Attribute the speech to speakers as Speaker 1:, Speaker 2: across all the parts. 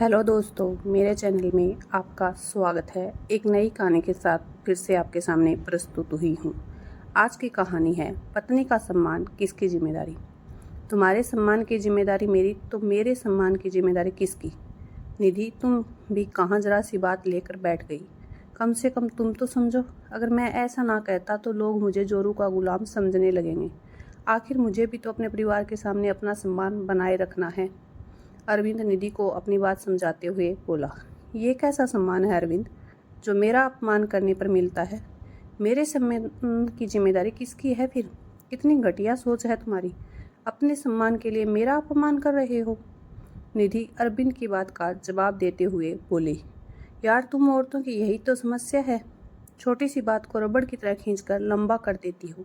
Speaker 1: Hello दोस्तों, मेरे channel में आपका स्वागत है। एक नई कहानी के साथ फिर से आपके सामने प्रस्तुत हुई हूँ। आज की कहानी है पत्नी का सम्मान किसकी जिम्मेदारी। तुम्हारे सम्मान की जिम्मेदारी मेरी तो मेरे सम्मान की जिम्मेदारी किसकी। निधि, तुम भी कहाँ जरा सी बात लेकर बैठ गई। कम से कम तुम तो समझो। अगर मैं ऐसा ना कहता तो लोग मुझे जोरू का गुलाम समझने लगेंगे। आखिर मुझे भी तो अपने परिवार के सामने अपना सम्मान बनाए रखना है। अरविंद निधि को अपनी बात समझाते हुए बोला, ये कैसा सम्मान है अरविंद, जो मेरा अपमान करने पर मिलता है। मेरे सम्मान की जिम्मेदारी किसकी है फिर। इतनी घटिया सोच है तुम्हारी। अपने सम्मान के लिए मेरा अपमान कर रहे हो। निधि अरविंद की बात का जवाब देते हुए बोली, यार तुम औरतों की यही तो समस्या है। छोटी सी बात को रबड़ की तरह खींचकर लंबा कर देती हो।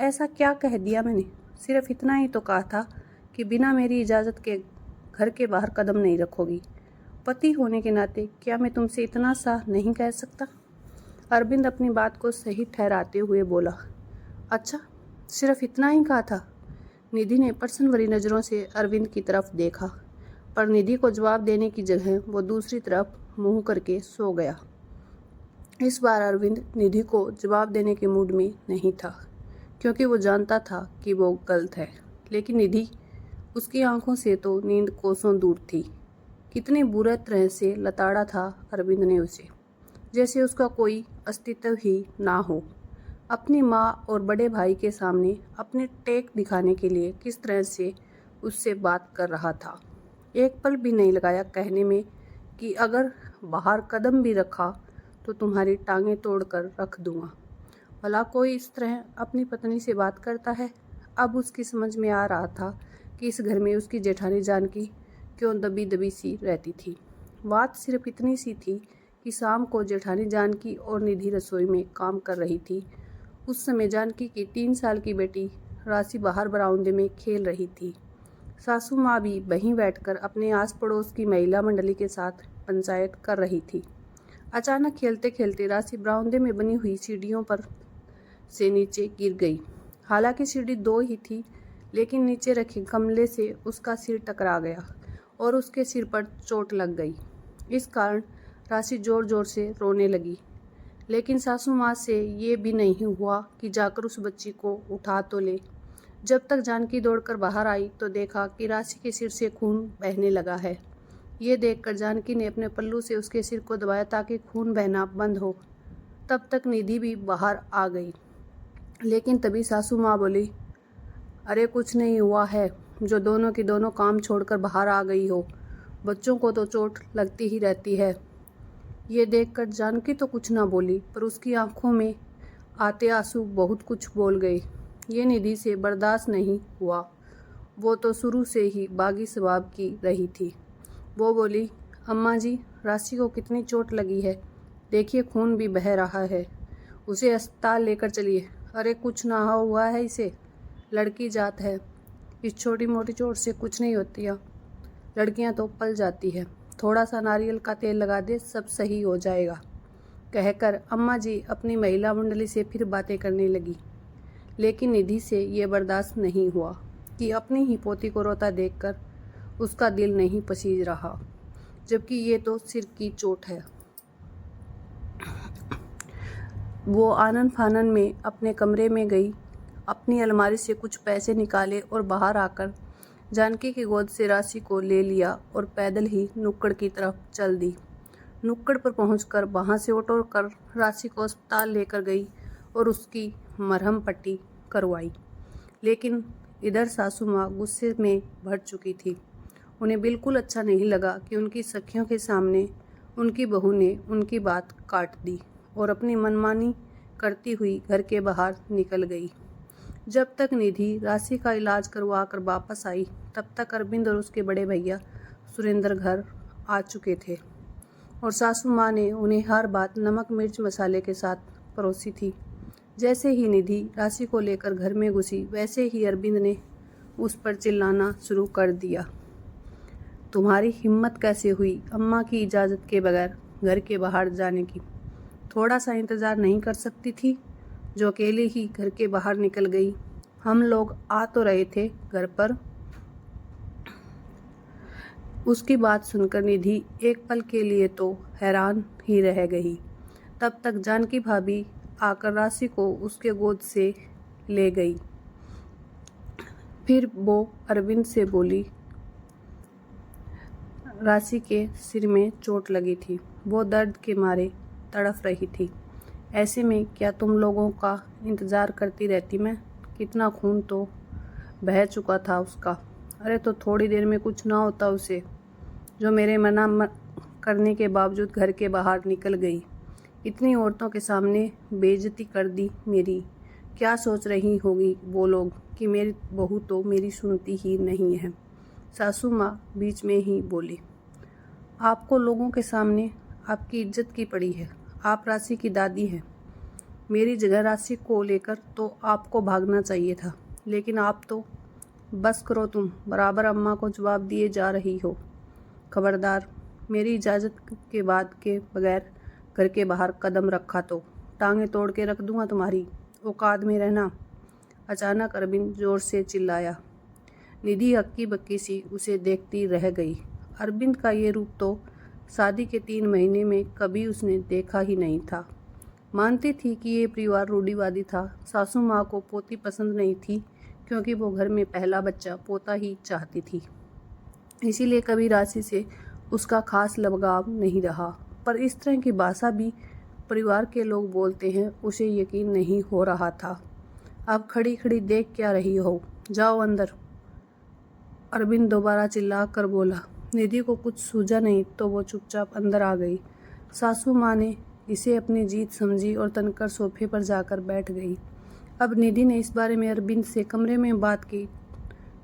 Speaker 1: ऐसा क्या कह दिया मैंने। सिर्फ इतना ही तो कहा था कि बिना मेरी इजाज़त के घर के बाहर कदम नहीं रखोगी। पति होने के नाते क्या मैं तुमसे इतना सा नहीं कह सकता। अरविंद अपनी बात को सही ठहराते हुए बोला, अच्छा सिर्फ इतना ही कहा था। निधि ने प्रसन्न भरी नज़रों से अरविंद की तरफ देखा, पर निधि को जवाब देने की जगह वो दूसरी तरफ मुंह करके सो गया। इस बार अरविंद निधि को जवाब देने के मूड में नहीं था, क्योंकि वो जानता था कि वो गलत है। लेकिन निधि, उसकी आंखों से तो नींद कोसों दूर थी। कितनी बुरी तरह से लताड़ा था अरविंद ने उसे, जैसे उसका कोई अस्तित्व ही ना हो। अपनी माँ और बड़े भाई के सामने अपने टेक दिखाने के लिए किस तरह से उससे बात कर रहा था। एक पल भी नहीं लगाया कहने में कि अगर बाहर कदम भी रखा तो तुम्हारी टांगें तोड़कर रख दूंगा। भला कोई इस तरह अपनी पत्नी से बात करता है। अब उसकी समझ में आ रहा था कि इस घर में उसकी जेठानी जानकी क्यों दबी दबी सी रहती थी। बात सिर्फ इतनी सी थी कि शाम को जेठानी जानकी और निधि रसोई में काम कर रही थी। उस समय जानकी की 3 साल की बेटी राशि बाहर बरामदे में खेल रही थी। सासू माँ भी वहीं बैठकर अपने आस पड़ोस की महिला मंडली के साथ पंचायत कर रही थी। अचानक खेलते खेलते राशि बरामदे में बनी हुई सीढ़ियों पर से नीचे गिर गई। हालांकि सीढ़ी 2 ही थी, लेकिन नीचे रखे गमले से उसका सिर टकरा गया और उसके सिर पर चोट लग गई। इस कारण राशि जोर जोर से रोने लगी, लेकिन सासू माँ से ये भी नहीं हुआ कि जाकर उस बच्ची को उठा तो ले। जब तक जानकी दौड़कर बाहर आई तो देखा कि राशि के सिर से खून बहने लगा है। ये देखकर जानकी ने अपने पल्लू से उसके सिर को दबाया ताकि खून बहना बंद हो। तब तक निधि भी बाहर आ गई, लेकिन तभी सासू माँ बोली, अरे कुछ नहीं हुआ है, जो दोनों की दोनों काम छोड़कर बाहर आ गई हो। बच्चों को तो चोट लगती ही रहती है। ये देखकर जानकी तो कुछ ना बोली, पर उसकी आंखों में आते आंसू बहुत कुछ बोल गए। ये निधि से बर्दाश्त नहीं हुआ। वो तो शुरू से ही बागी स्वभाव की रही थी। वो बोली, अम्मा जी, राशि को कितनी चोट लगी है, देखिए खून भी बह रहा है, उसे अस्पताल लेकर चलिए। अरे कुछ ना हुआ है इसे, लड़की जात है, इस छोटी मोटी चोट से कुछ नहीं होती है, लड़कियां तो पल जाती है, थोड़ा सा नारियल का तेल लगा दे सब सही हो जाएगा। कहकर अम्मा जी अपनी महिला मंडली से फिर बातें करने लगी। लेकिन निधि से ये बर्दाश्त नहीं हुआ कि अपनी ही पोती को रोता देखकर उसका दिल नहीं पसीज रहा, जबकि ये तो सिर की चोट है। वो आनन फानन में अपने कमरे में गई, अपनी अलमारी से कुछ पैसे निकाले और बाहर आकर जानकी की गोद से राशि को ले लिया और पैदल ही नुक्कड़ की तरफ चल दी। नुक्कड़ पर पहुंचकर वहां से ऑटो कर राशि को अस्पताल लेकर गई और उसकी मरहम पट्टी करवाई। लेकिन इधर सासू माँ गुस्से में भर चुकी थी। उन्हें बिल्कुल अच्छा नहीं लगा कि उनकी सखियों के सामने उनकी बहू ने उनकी बात काट दी और अपनी मनमानी करती हुई घर के बाहर निकल गई। जब तक निधि राशि का इलाज करवा कर वापस आई, तब तक अरविंद और उसके बड़े भैया सुरेंद्र घर आ चुके थे और सासू माँ ने उन्हें हर बात नमक मिर्च मसाले के साथ परोसी थी। जैसे ही निधि राशि को लेकर घर में घुसी, वैसे ही अरविंद ने उस पर चिल्लाना शुरू कर दिया, तुम्हारी हिम्मत कैसे हुई अम्मा की इजाज़त के बगैर घर के बाहर जाने की। थोड़ा सा इंतज़ार नहीं कर सकती थी, जो अकेले ही घर के बाहर निकल गई। हम लोग आ तो रहे थे घर पर, उसकी बात सुनकर निधि एक पल के लिए तो हैरान ही रह गई। तब तक जानकी भाभी आकर राशि को उसके गोद से ले गई। फिर वो अरविंद से बोली, राशि के सिर में चोट लगी थी, वो दर्द के मारे तड़फ रही थी। ऐसे में क्या तुम लोगों का इंतज़ार करती रहती मैं? कितना खून तो बह चुका था उसका। अरे तो थोड़ी देर में कुछ ना होता उसे, जो मेरे मना करने के बावजूद घर के बाहर निकल गई। इतनी औरतों के सामने बेइज्जती कर दी मेरी। क्या सोच रही होगी वो लोग कि मेरी बहू तो मेरी सुनती ही नहीं है। सासू माँ बीच में ही बोली, आपको लोगों के सामने आपकी इज्जत की पड़ी है। आप राशि की दादी हैं। मेरी जगह राशि को लेकर तो आपको भागना चाहिए था, लेकिन आप तो बस करो, तुम बराबर अम्मा को जवाब दिए जा रही हो। खबरदार, मेरी इजाज़त के बाद के बगैर घर के बाहर कदम रखा तो टांगे तोड़ के रख दूंगा तुम्हारी। औकात में रहना। अचानक अरविंद जोर से चिल्लाया। निधि हक्की बक्की सी उसे देखती रह गई। अरविंद का ये रूप तो शादी के 3 महीने में कभी उसने देखा ही नहीं था। मानती थी कि ये परिवार रूढ़िवादी था। सासू माँ को पोती पसंद नहीं थी, क्योंकि वो घर में पहला बच्चा पोता ही चाहती थी। इसीलिए कभी राशि से उसका खास लगाव नहीं रहा। पर इस तरह की भाषा भी परिवार के लोग बोलते हैं, उसे यकीन नहीं हो रहा था। अब खड़ी खड़ी देख क्या रही हो, जाओ अंदर। अरविंद दोबारा चिल्ला कर बोला। निधि को कुछ सूझा नहीं तो वो चुपचाप अंदर आ गई। सासू माँ ने इसे अपनी जीत समझी और तनकर सोफे पर जाकर बैठ गई। अब निधि ने इस बारे में अरविंद से कमरे में बात की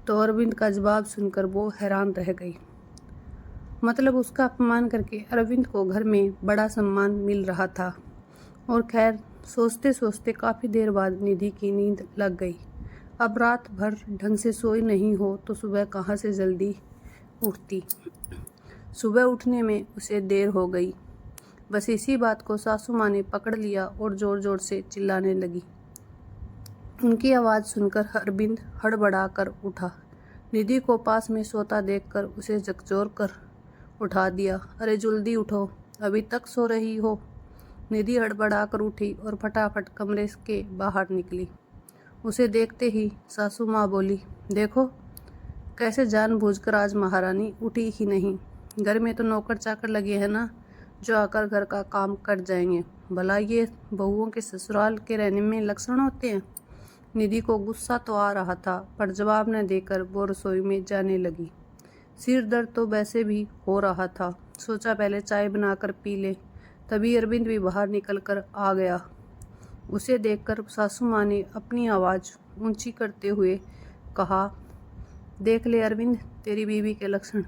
Speaker 1: तो अरविंद का जवाब सुनकर वो हैरान रह गई। मतलब उसका अपमान करके अरविंद को घर में बड़ा सम्मान मिल रहा था। और खैर, सोचते सोचते काफ़ी देर बाद निधि की नींद लग गई। अब रात भर ढंग से सोई नहीं हो तो सुबह कहाँ से जल्दी उठती। सुबह उठने में उसे देर हो गई। बस इसी बात को सासू माँ ने पकड़ लिया और ज़ोर ज़ोर से चिल्लाने लगी। उनकी आवाज़ सुनकर अरविंद हड़बड़ा कर उठा। निधि को पास में सोता देखकर उसे झकझोर कर उठा दिया। अरे जल्दी उठो, अभी तक सो रही हो। निधि हड़बड़ा कर उठी और फटाफट कमरे के बाहर निकली। उसे देखते ही सासू माँ बोली, देखो कैसे जानबूझकर आज महारानी उठी ही नहीं। घर में तो नौकर चाकर लगे हैं ना, जो आकर घर का काम कर जाएंगे। भला ये बहुओं के ससुराल के रहने में लक्षण होते हैं। निधि को गुस्सा तो आ रहा था, पर जवाब न देकर वो रसोई में जाने लगी। सिर दर्द तो वैसे भी हो रहा था। सोचा पहले चाय बनाकर पी ले। तभी अरविंद भी बाहर निकल कर आ गया। उसे देखकर सासू माँ ने अपनी आवाज़ ऊंची करते हुए कहा, देख ले अरविंद, तेरी बीवी के लक्षण।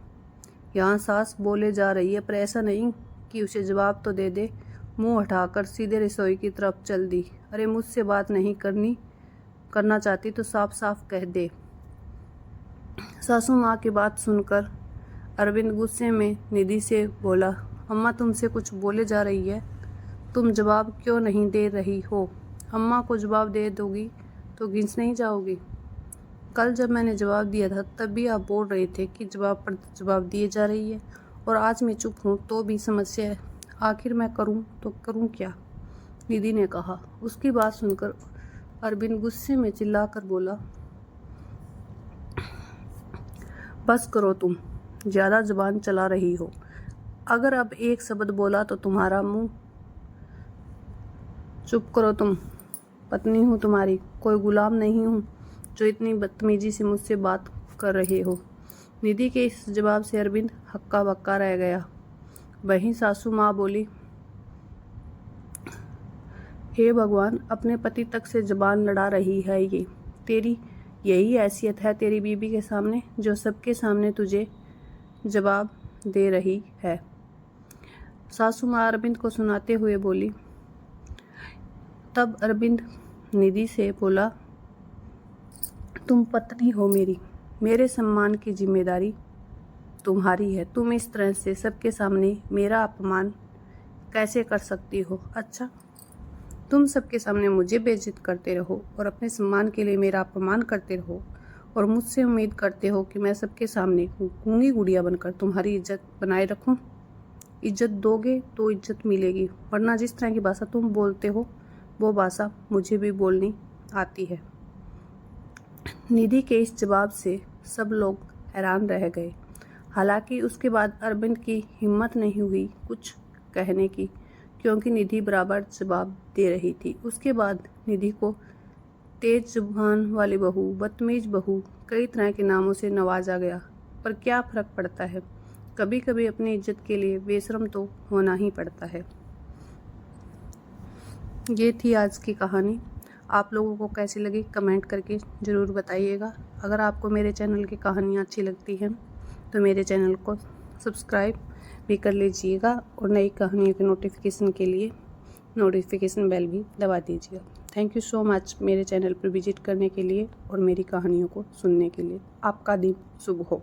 Speaker 1: यहाँ सास बोले जा रही है, पर ऐसा नहीं कि उसे जवाब तो दे दे। मुंह हटाकर सीधे रसोई की तरफ चल दी। अरे मुझसे बात नहीं करना चाहती तो साफ साफ कह दे। सासू माँ की बात सुनकर अरविंद गुस्से में निधि से बोला, अम्मा तुमसे कुछ बोले जा रही है, तुम जवाब क्यों नहीं दे रही हो? अम्मा को जवाब दे दोगी तो घिस नहीं जाओगी? कल जब मैंने जवाब दिया था तब भी आप बोल रहे थे कि जवाब पर जवाब दिए जा रही है, और आज मैं चुप हूँ तो भी समस्या है। आखिर मैं करूँ तो करूँ क्या? निधि ने कहा। उसकी बात सुनकर अरविंद गुस्से में चिल्लाकर बोला, बस करो, तुम ज़्यादा जुबान चला रही हो। अगर अब एक शब्द बोला तो तुम्हारा मुंह। चुप करो, तुम पत्नी हूँ तुम्हारी, कोई गुलाम नहीं हूँ जो इतनी बदतमीजी से मुझसे बात कर रहे हो। निधि के इस जवाब से अरविंद हक्का बक्का रह गया। वहीं सासू माँ बोली, हे भगवान, अपने पति तक से जुबान लड़ा रही है ये। तेरी यही हैसियत है तेरी बीबी के सामने, जो सबके सामने तुझे जवाब दे रही है। सासू माँ अरविंद को सुनाते हुए बोली। तब अरविंद निधि से बोला, तुम पत्नी हो मेरी, मेरे सम्मान की जिम्मेदारी तुम्हारी है। तुम इस तरह से सबके सामने मेरा अपमान कैसे कर सकती हो? अच्छा, तुम सबके सामने मुझे बेइज्जत करते रहो और अपने सम्मान के लिए मेरा अपमान करते रहो, और मुझसे उम्मीद करते हो कि मैं सबके सामने गूंगी गुड़िया बनकर तुम्हारी इज्जत बनाए रखूं। इज्जत दोगे तो इज्जत मिलेगी, वरना जिस तरह की भाषा तुम बोलते हो वो भाषा मुझे भी बोलनी आती है। निधि के इस जवाब से सब लोग हैरान रह गए। हालांकि उसके बाद अरविंद की हिम्मत नहीं हुई कुछ कहने की, क्योंकि निधि बराबर जवाब दे रही थी। उसके बाद निधि को तेज जुबान वाली बहू, बदतमीज बहू, कई तरह के नामों से नवाजा गया। पर क्या फर्क पड़ता है, कभी कभी अपनी इज्जत के लिए बेशर्म तो होना ही पड़ता है। ये थी आज की कहानी। आप लोगों को कैसी लगी कमेंट करके ज़रूर बताइएगा। अगर आपको मेरे चैनल की कहानियाँ अच्छी लगती हैं तो मेरे चैनल को सब्सक्राइब भी कर लीजिएगा और नई कहानियों के नोटिफिकेशन के लिए नोटिफिकेशन बेल भी दबा दीजिएगा। थैंक यू सो मच मेरे चैनल पर विजिट करने के लिए और मेरी कहानियों को सुनने के लिए। आपका दिन शुभ हो।